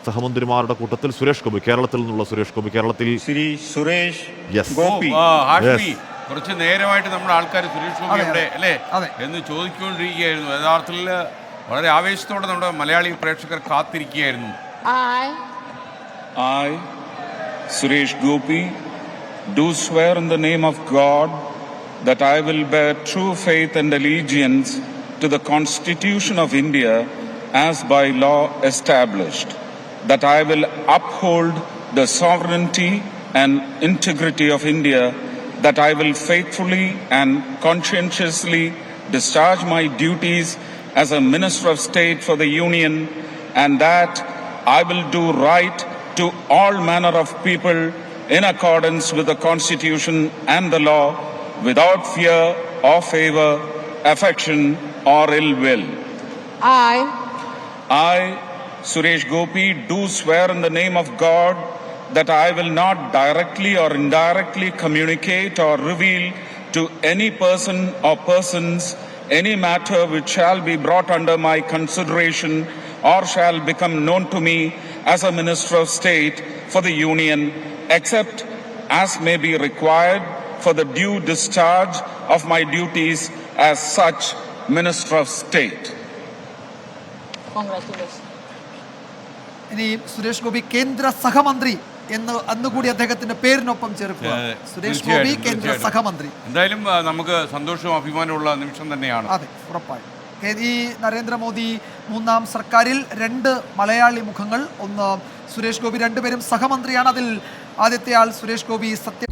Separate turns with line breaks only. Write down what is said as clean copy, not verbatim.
സഹമന്ത്രിമാരുടെ കൂട്ടത്തിൽ സുരേഷ് ഗോപി, കേരളത്തിൽ നിന്നുള്ള സുരേഷ് ഗോപി, കേരളത്തിൽ
ശ്രീ സുരേഷ്
യെസ്
ഗോപി.
ഹാഷ്മി, കുറച്ച് നേരമായിട്ട് നമ്മുടെ ആൾക്കാർ സുരേഷ് ഗോപി എവിടെ അല്ലേ എന്ന് ചോദിച്ചുകൊണ്ടിരിക്കുകയായിരുന്നു. യഥാർത്ഥത്തിൽ വളരെ ആവേശത്തോടെ നമ്മുടെ മലയാളി പ്രേക്ഷകർ കാത്തിരിക്കുകയായിരുന്നു.
I, Suresh Gopi, do swear in the name of God that I will bear true faith and allegiance to the Constitution of India as by law established, that I will uphold the sovereignty and integrity of India, that I will faithfully and conscientiously discharge my duties as a Minister of State for the Union, and that I will do right to all manner of people in accordance with the Constitution and the law, without fear or favor, affection or ill will. I, Suresh Gopi, do swear in the name of God that I will not directly or indirectly communicate or reveal to any person or persons any matter which shall be brought under my consideration or shall become known to me as a Minister of State for the Union, except as may be required for the due discharge of my duties as such Minister of State.
Congratulations.
ഇനി സുരേഷ് ഗോപി കേന്ദ്ര സഹമന്ത്രി എന്ന് അന്നുകൂടി അദ്ദേഹത്തിന്റെ പേരിനൊപ്പം ചേർക്കുക. സുരേഷ് ഗോപി കേന്ദ്ര സഹമന്ത്രി.
എന്തായാലും നമുക്ക് സന്തോഷവും അഭിമാനമുള്ള നിമിഷം തന്നെയാണ്.
അതെ, ഉറപ്പായും. ഈ നരേന്ദ്രമോദി 3ാം സർക്കാരിൽ 2 മലയാളി മുഖങ്ങൾ, ഒന്ന് സുരേഷ് ഗോപി, രണ്ടുപേരും സഹമന്ത്രിയാണ്. അതിൽ ആദ്യത്തെ ആൾ സുരേഷ് ഗോപി സത്യ